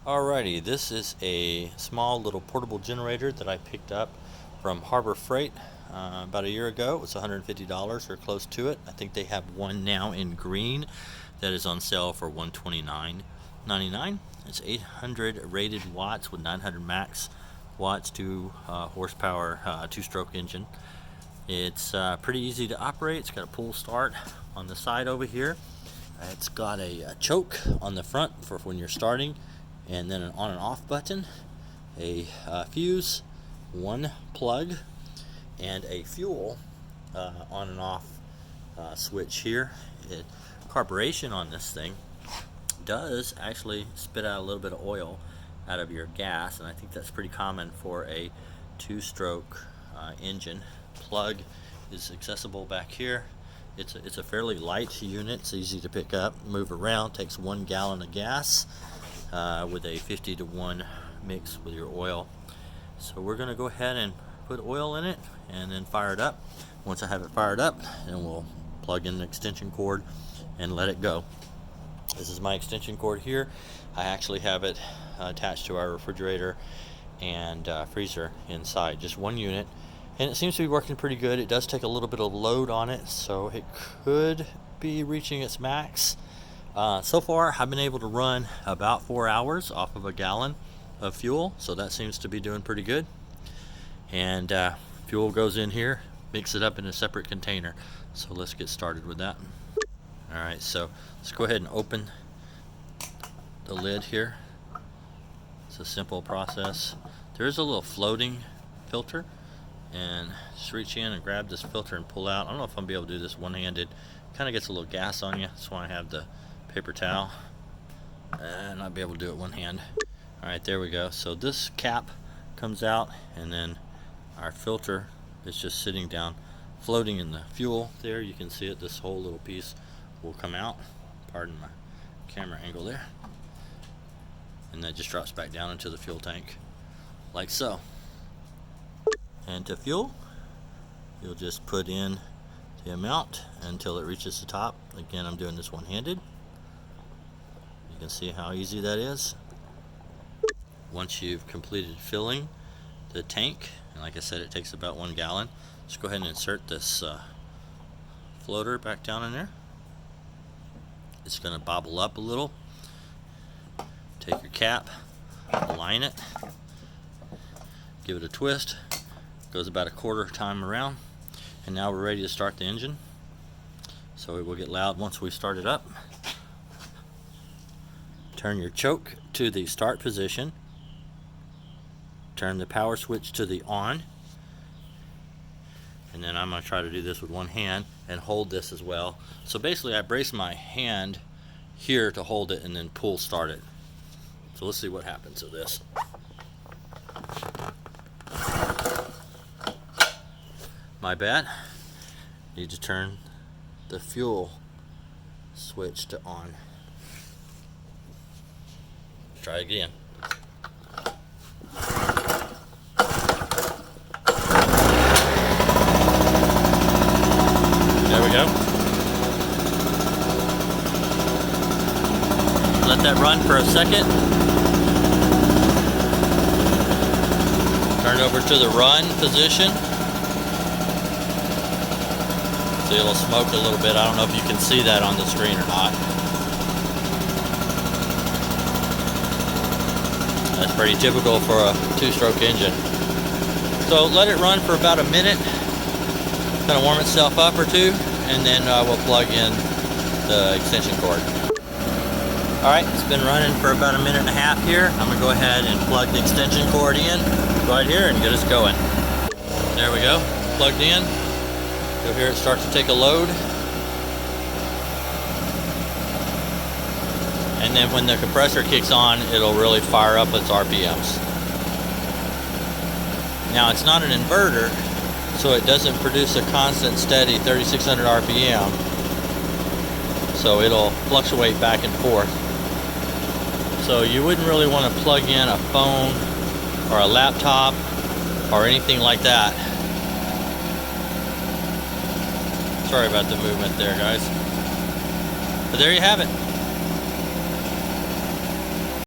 Alrighty, this is a small little portable generator that I picked up from Harbor Freight about a year ago. It was $150 or close to it. I think they have one now in green that is on sale for $129.99. It's 800 rated watts with 900 max watts, 2 horsepower, 2-stroke engine. It's pretty easy to operate. It's got a pull start on the side over here. It's got a choke on the front for when you're starting, and then an on and off button, a fuse, one plug, and a fuel on and off switch here. Carburation on this thing does actually spit out a little bit of oil out of your gas, and I think that's pretty common for a 2-stroke engine. Plug is accessible back here. It's a fairly light unit. It's easy to pick up, move around. Takes 1 gallon of gas with a 50-to-1 mix with your oil. So we're going to go ahead and put oil in it and then fire it up. Once I have it fired up, then we'll plug in the extension cord and let it go. This is my extension cord here. I actually have it attached to our refrigerator and freezer inside, just one unit, and it seems to be working pretty good. It does take a little bit of load on it, so it could be reaching its max. So far I've been able to run about 4 hours off of a gallon of fuel, so that seems to be doing pretty good. And fuel goes in here, mix it up in a separate container. So let's get started with that. Alright, so let's go ahead and open the lid here. It's a simple process. There is a little floating filter, and just reach in and grab this filter and pull out. I don't know if I'm gonna be able to do this one-handed. Kind of gets a little gas on you. That's why I have the paper towel, and I'll be able to do it one hand. Alright, there we go. So this cap comes out, and then our filter is just sitting down, floating in the fuel there. You can see it. This whole little piece will come out. Pardon my camera angle there. And that just drops back down into the fuel tank, like so. And to fuel, you'll just put in the amount until it reaches the top. Again, I'm doing this one-handed. You can see how easy that is. Once you've completed filling the tank, and like I said, it takes about 1 gallon, just go ahead and insert this floater back down in there. It's going to bobble up a little. Take your cap, align it, give it a twist. Goes about a quarter time around, and now we're ready to start the engine. So it will get loud once we start it up. Turn your choke to the start position. Turn the power switch to the on. And then I'm going to try to do this with one hand and hold this as well. So basically I brace my hand here to hold it and then pull start it. So let's see what happens to this. My bad. Need to turn the fuel switch to on. Try again. There we go. Let that run for a second. Turn over to the run position. See, it'll smoke a little bit. I don't know if you can see that on the screen or not. That's pretty typical for a 2-stroke engine. So let it run for about a minute, kind of warm itself up or two, and then we'll plug in the extension cord. Alright, it's been running for about a minute and a half here. I'm going to go ahead and plug the extension cord in right here and get us going. There we go, plugged in. You'll hear it start to take a load. And then when the compressor kicks on, it'll really fire up its RPMs. Now it's not an inverter, so it doesn't produce a constant steady 3600 RPM. So it'll fluctuate back and forth. So you wouldn't really want to plug in a phone or a laptop or anything like that. Sorry about the movement there, guys. But there you have it.